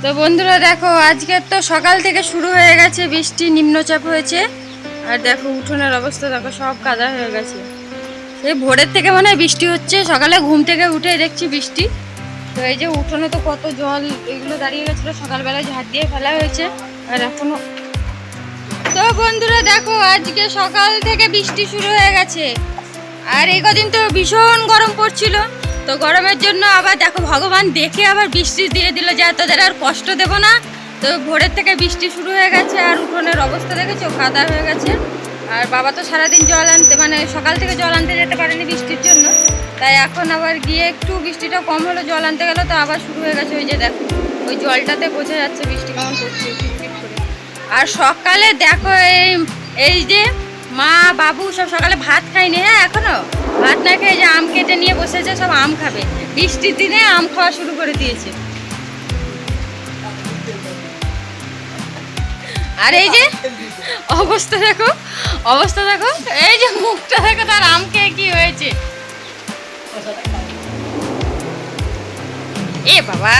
তো বন্ধুরা দেখো, আজকে তো সকাল থেকে শুরু হয়ে গেছে বৃষ্টি, নিম্নচাপ হয়েছে। আর দেখো উঠোনের অবস্থা দেখো, সব কাদা হয়ে গেছে। সেই ভোরের থেকে মনে হয় বৃষ্টি হচ্ছে, সকালে ঘুম থেকে উঠে দেখছি বৃষ্টি। তো এই যে উঠোনে তো কত জল, এগুলো দাঁড়িয়ে গেছিলো, সকালবেলায় ঝাড় দিয়ে ফেলা হয়েছে আর এখনো। তো বন্ধুরা দেখো, আজকে সকাল থেকে বৃষ্টি শুরু হয়ে গেছে। আর এই কদিন তো ভীষণ গরম পড়ছিল, তো গরমের জন্য আবার দেখো ভগবান দেখে আবার বৃষ্টি দিয়ে দিল, যে তোদের আর কষ্ট দেব না। তো ভোরের থেকে বৃষ্টি শুরু হয়ে গেছে আর উঠোনের অবস্থা দেখেছো, কাদা হয়ে গেছে। আর বাবা তো সারাদিন জল আনতে, মানে সকাল থেকে জল আনতে যেতে পারেনি বৃষ্টির জন্য, তাই এখন আবার গিয়ে একটু বৃষ্টিটা কম হলো, জল আনতে গেল, তো আবার শুরু হয়ে গেছে। ওই যে দেখো, ওই জলটাতে বোঝা যাচ্ছে বৃষ্টি কেমন পড়ছে টিপটিপ করে। আর সকালে দেখো এই যে মা বাবু সব সকালে ভাত খায়নি, হ্যাঁ এখনো ভাত না খেয়ে যে আম কেটে নিয়ে বসেছে, সব আম খাবে। বৃষ্টির দিনে আম খাওয়া শুরু করে দিয়েছে। আর এই যে অবস্থা দেখো, অবস্থা দেখো, এই যে মুখটা দেখো, তার আম খেয়ে কি হয়েছে। এ বাবা,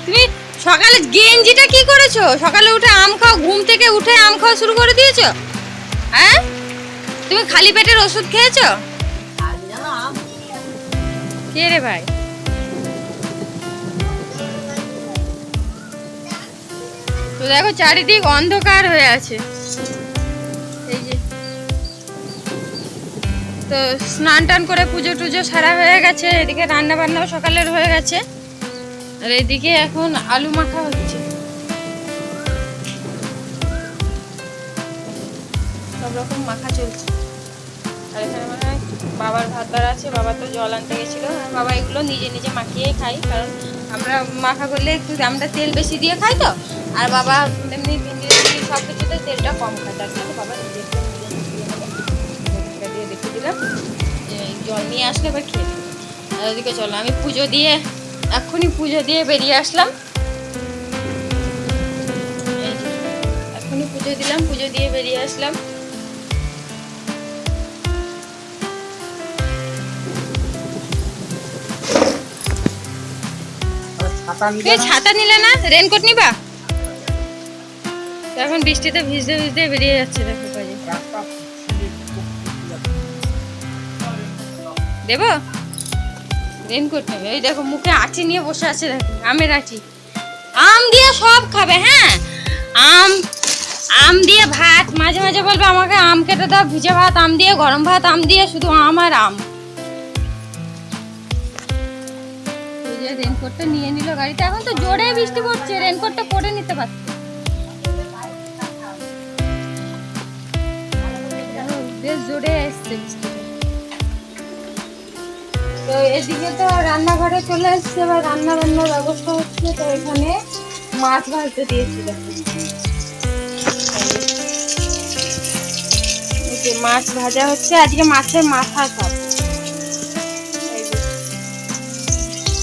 তুমি সকালে গেঞ্জিটা কি করেছো? সকালে উঠে আম খাও, ঘুম থেকে উঠে আম খাওয়া শুরু করে দিয়েছো? হ্যাঁ, তুমি খালি পেটের ওষুধ খেয়েছো? কে রে ভাই? তো দেখো চারিদিক অন্ধকার হয়ে আছে। এই যে তো স্নান টান করে পুজো টুজো সারা হয়ে গেছে, এদিকে রান্না বান্নাও সকালের হয়ে গেছে। আর এদিকে এখন আলু মাখা হচ্ছে, সব রকম মাখা চলছে। আর এখানে মানে বাবার ভাত বাড়া আছে, বাবা তো জল আনতে গেছিলো। বাবা এগুলো নিজে নিজে মাখিয়েই খাই, কারণ আমরা মাখা করলে একটু আমরা তেল বেশি দিয়ে খাই তো। আর বাবা এমনি ভিন্ডি সব কিছুতে তেলটা কম খায়, তার জন্য বাবা নিজে দিয়ে দেখে দিলাম যে জল নিয়ে আসলে এবার খেয়ে দিই। আর ওদিকে চলো, আমি পুজো দিয়ে এক্ষুনি পুজো দিয়ে বেরিয়ে আসলাম। এই যে এক্ষুনি পুজো দিলাম, পুজো দিয়ে বেরিয়ে আসলাম। ছাতা নিলে না, রেনকোট নিবা? এখন বৃষ্টিতে ভিজতে ভিজতে বেরিয়ে যাচ্ছে দেখো কাজে। দেবো রেনকোট নেবে? এই দেখো মুখে আঁচি নিয়ে বসে আছে, দেখো আমের আঁচি। আম দিয়ে সব খাবে, হ্যাঁ আম, আম দিয়ে ভাত। মাঝে মাঝে বলবে আমাকে আম কেটে দাও, ভিজে ভাত আম দিয়ে, গরম ভাত আম দিয়ে, শুধু আম আর আম। রেনকোটটা নিয়ে নিল গাড়িতে, এখন তো জোরে বৃষ্টি পড়ছে, রেনকোটটা পরে নিতে পারছে। বেশ জোরে এসছে বৃষ্টি। তো এদিকে তো রান্নাঘরে চলে এসছে, এবার রান্না বান্নার ব্যবস্থা হচ্ছে। তো এখানে মাছ ভাজতে দিয়েছি, দেখো এই যে মাছ ভাজা হচ্ছে। আজকে মাছের মাথা সব,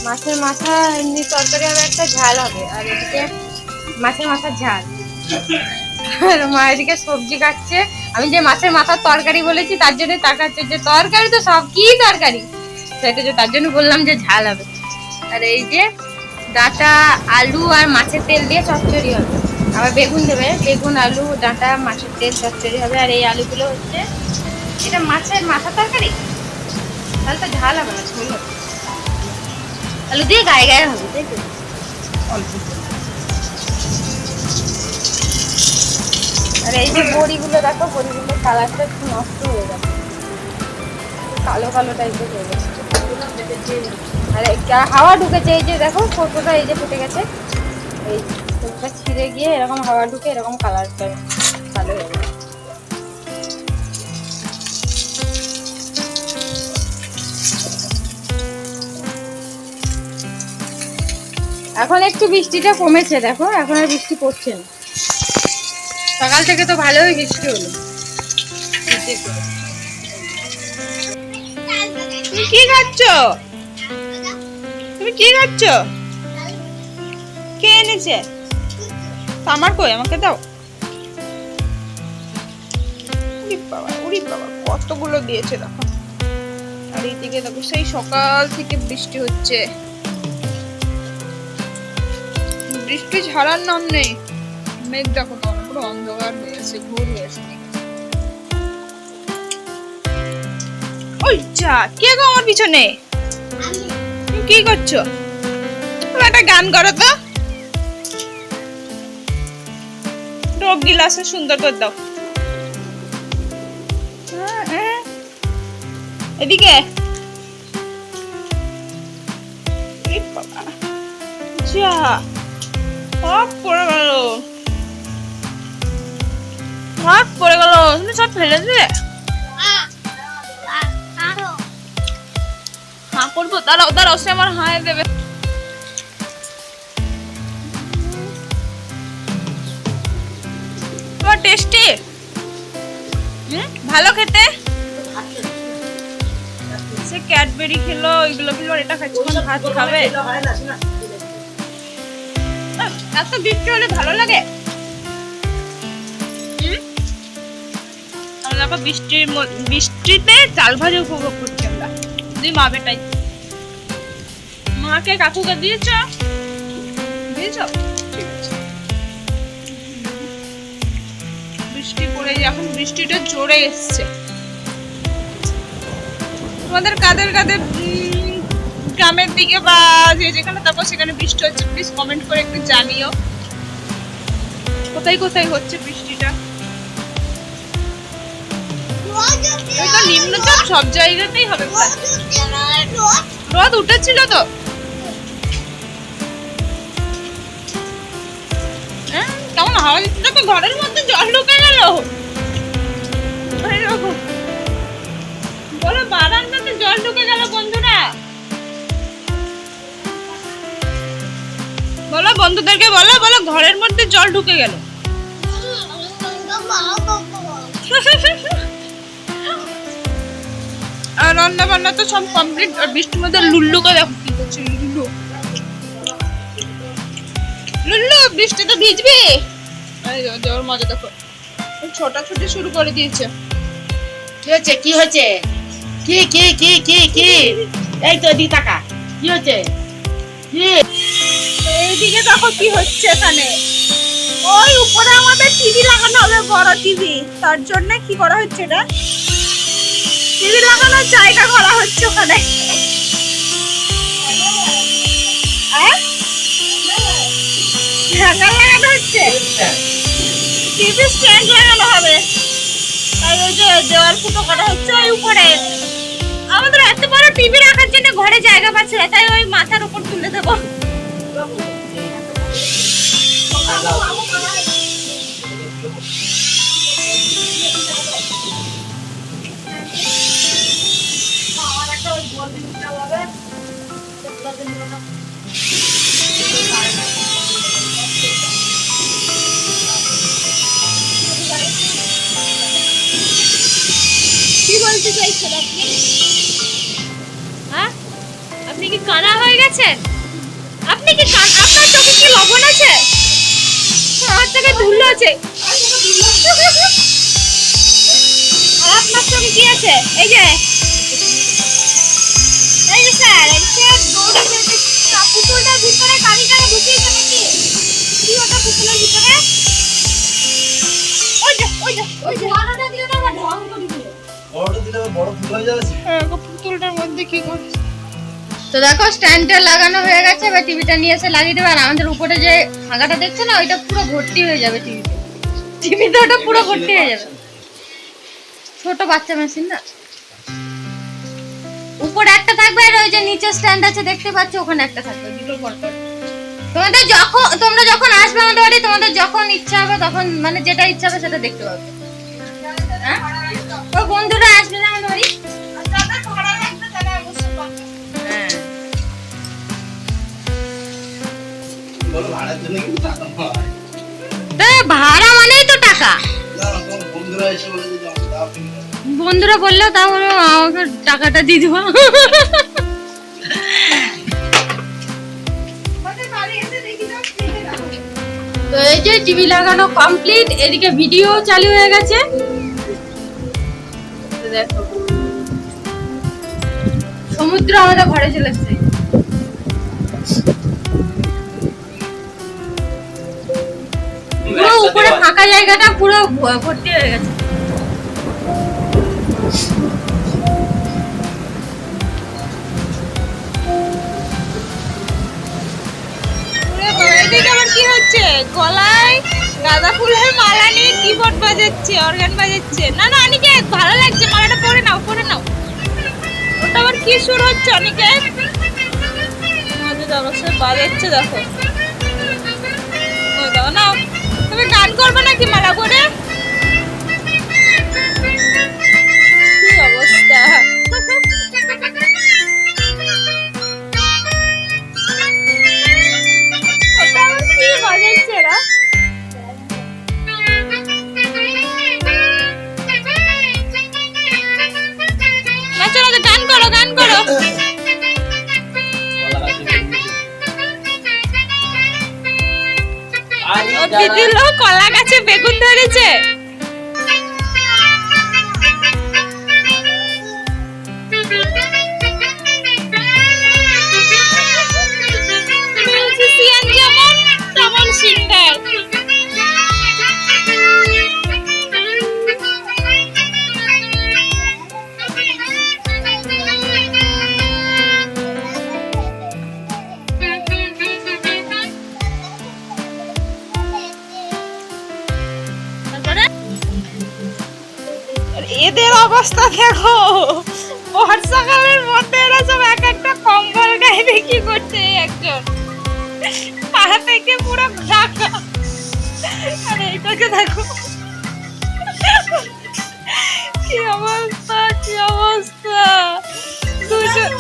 মাছের মাথা এমনি তরকারি হবে, একটা ঝাল হবে। আর এদিকে মাছের মাথার ঝাল। আর মা এদিকে সবজি কাটছে। আমি যে মাছের মাথার তরকারি বলেছি তার জন্য তাকাচ্ছে, যে তরকারি তো সব কি তরকারি, সেটা যে তার জন্য বললাম যে ঝাল হবে। আর এই যে ডাঁটা আলু আর মাছের তেল দিয়ে চচ্চড়ি হবে। আবার বেগুন দেবে, বেগুন আলু ডাঁটা মাছের তেল চচ্চড়ি হবে। আর এই আলুগুলো হচ্ছে, এটা মাছের মাথা তরকারি, তাহলে তো ঝাল হবে না, ঝোল হবে। আলু দিয়ে গায়ে গায়ে হবে, তাই তো? আর এই যে বড়িগুলো দেখো, বড়িগুলো কালারটা একটু নষ্ট হয়ে যাচ্ছে, কালো কালো টাইপের হয়ে গেছে। আর হাওয়া ঢুকেছে, এই যে দেখো ফটোটা এই যে ফুটে গেছে, এই ফটোটা ছিঁড়ে গিয়ে এরকম হাওয়া ঢুকে এরকম কালারটা কালো হয়ে গেছে। এখন একটু বৃষ্টিটা কমেছে, দেখো এখন আর বৃষ্টি পড়ছে না। সকাল থেকে তো ভালোই বৃষ্টি হলো। তুমি কি খাচ্ছ? তুমি কি খাচ্ছ? কে এনেছে? আমার কই, আমাকে দাও। উড়ি বাবা কতগুলো দিয়েছে দেখো। আর এইদিকে দেখো সেই সকাল থেকে বৃষ্টি হচ্ছে। বৃষ্টি ছাড়ার নাম নেই। মেঘ দেখো তো পুরো অন্ধকার হয়ে আছে, ঘোর হয়ে আছে। ওই যা, কে গো আমার পিছনে? তুমি কি করছো? তুমি একটা গান করো তো, ডোব গিলাসে সুন্দর করে দাও। এদিকে যা, সব পড়ে গেল, সব পড়ে গেল। তুমি সব ফেলে দিলে? হ্যাঁ করবো, দাঁড়াও দাঁড়াও, সে আমার হায় দেবে। তোমার টেস্টি, ভালো খেতে। সে ক্যাডবেরি খেলো, ওইগুলো খেলো, এটা খাচ্ছে, ভাত খাবে? এত বৃষ্টি হলে ভালো লাগে। আমরা বৃষ্টিতে চাল ভাজা উপভোগ করছি আমরা, দুই মা বেটাই। মাকে কাকুকে দিয়েছো? দিয়েছো? ঠিক আছে। বৃষ্টি পড়ে, এখন বৃষ্টিটা জোরে এসছে। তোমাদের কাদের কাদের গ্রামের দিকে বা যেখানে তারপর সেখানে বৃষ্টি হচ্ছে, প্লিজ কমেন্ট করে একটু জানিও কোথায় কোথায় হচ্ছে বৃষ্টিটা। নিম্নচাপ সব জায়গাতেই হবে। রোদ উঠেছিল তো, কেমন হাওয়া দিচ্ছিল তো, ঘরের মধ্যে জল ঢুকে গেল। বলো বারান্দাতে জল ঢুকে গেল বন্ধুরা। বলো বন্ধুদেরকে, বলো বলো ঘরের মধ্যে জল ঢুকে গেল। আর রান্না বান্না তো সব কমপ্লিট। আর বৃষ্টির মধ্যে লুল্লুকে দেখো কি করছে। লুল্লু লুল্লু বৃষ্টিতে ভিজবি? ওর মজা দেখো, ছোটাছুটি শুরু করে দিয়েছে। কি হচ্ছে কি হচ্ছে? কি কি কি কি কি? এই তো দি টাকা কি হচ্ছে? কি এইদিকে দেখো কি হচ্ছে এখানে। ওই উপরে আমাদের টিভি লাগানো হবে, বড় টিভি। তার জন্য কি করা হচ্ছে, এটা টিভি লাগানোর জায়গা করা হচ্ছে ওখানে। হ্যাঙ্গার লাগানো হচ্ছে, টিভি স্ট্যান্ড লাগানো হবে। তাই ওই যে দেওয়াল ফুটো করা হচ্ছে ওই উপরে। আমাদের এত বড় টিভি রাখার জন্য ঘরে জায়গা পাচ্ছে না, তাই ওই মাথার উপর তুলে দেবো। কি বলতে চাইছেন আপনি? হ্যাঁ, আপনি কি কানা হয়ে গেছেন? আপনি কি আপনার চোখে কি লবণ আছে? আমার চোখে ধুলো আছে। আর আপনার চোখে কি আছে? এই যে স্যার, দৌড়ে যেতে পুতুলটার ভিতরে গাড়িটাকে ঢুকিয়েছে নাকি? কি ওটা পুতুলের ভিতরে? ওই যে ওই যে ওই যে বড়টা দিও না, আমার ঢং করে দিল। বড়টা দিলে বড় ফুল হয়ে যাবে। হ্যাঁ, পুতুলটার মধ্যে কি করছে? তো দেখো স্ট্যান্ডটা লাগানো হয়ে গেছে, এবার টিভিটা নিয়ে এসে লাগিয়ে দেবে। আর আমাদের উপরে যে ফাঁকাটা দেখছো না, ওইটা পুরো ভর্তি হয়ে যাবে টিভিতে। টিভিতে ওটা পুরো ভর্তি হয়ে যাবে। ছোট বাচ্চা মেশিন না, উপরে একটা থাকবে আর ওই যে নিচে স্ট্যান্ড আছে দেখতে পাচ্ছ, ওখানে একটা থাকবে, দুটো পর পর। তোমরা যখন আসবে আমাদের বাড়ি, তোমাদের যখন ইচ্ছা হবে তখন, মানে যেটা ইচ্ছা হবে সেটা দেখতে পাবে। হ্যাঁ, ওই বন্ধুরা আসবে না আমাদের বাড়ি। হ্যাঁ, বলো ভাড়ার জন্য কি টাকা পায়? তো ভাড়া মানেই তো টাকা। না তোমার বন্ধুরা এসে বলে যে আমাকে দাও কিনে দাও। বন্ধুরা বললো তাহলে আমাকে টাকাটা দিয়ে দিবা। তো এই যে টিভি লাগানো কমপ্লিট, এদিকে ভিডিও চালু হয়ে গেছে। দেখো সমুদ্র আমাদের ঘরে চলে এসেছে। ফাঁকা জায়গাটা পুরো ভর্তি হয়ে গেছে। এদিকে আবার কি হচ্ছে? গলায় গাঁদা ফুলের মালা নিয়ে কিবোর্ড বাজাচ্ছে, অর্গান বাজাচ্ছে। না না অনিকেত, ভালো লাগছে, মালাটা পরে নাও, পরে নাও। ওটা আবার কি সুর হচ্ছে অনিকেত? আমাদের অবশ্যই বাজাচ্ছে, দেখো। ও দাও নাও। তুমি গান করবে নাকি মালা পরে? কি অবস্থা! ওটা আবার কি বাজাচ্ছে এরা? নাচো নাচো, গান করো, গান করো। ও দিদির লোক কলা গাছে বেগুন ধরেছে। মিউজিশিয়ান যেমন তেমন সিঙ্গার। এদের অবস্থা দেখো, বর্ষাকালের মধ্যে এরা সব এক একটা কম্বল গায়ে বিক্রি করছে। একজন পা থেকে পুরো ঢাকা, আর এইটাকে দেখো কি অবস্থা, কি অবস্থা। দুজন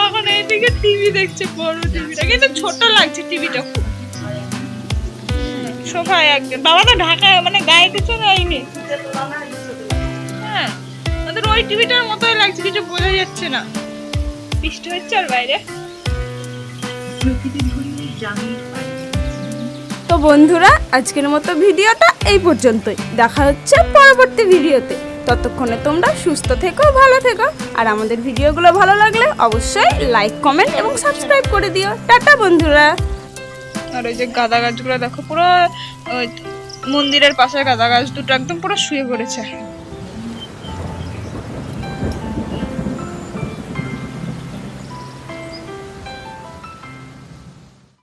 এখন এইদিকে টিভি দেখছে, বড় টিভিটা কিন্তু ছোট লাগছে টিভিটা খুব। সোফায় একজন, বাবা তো ঢাকায় মানে গায়ে কিছু নেয়নি। হ্যাঁ আমাদের ওই টিভিটার মতোই লাগছে, কিছু বোঝা যাচ্ছে না। বৃষ্টি হচ্ছে আর বাইরে। তো বন্ধুরা, আজকের মতো ভিডিওটা এই পর্যন্তই। দেখা হচ্ছে পরবর্তী ভিডিওতে। ততক্ষণে তোমরা সুস্থ থেকো, ভালো থেকো। আর আমাদের ভিডিওগুলো ভালো লাগলে অবশ্যই লাইক, কমেন্ট এবং সাবস্ক্রাইব করে দিও। টাটা বন্ধুরা। আর ওই যে গাঁদা গাছগুলো দেখো, পুরো ওই মন্দিরের পাশে গাঁদা গাছ দুটো একদম পুরো শুয়ে পড়েছে।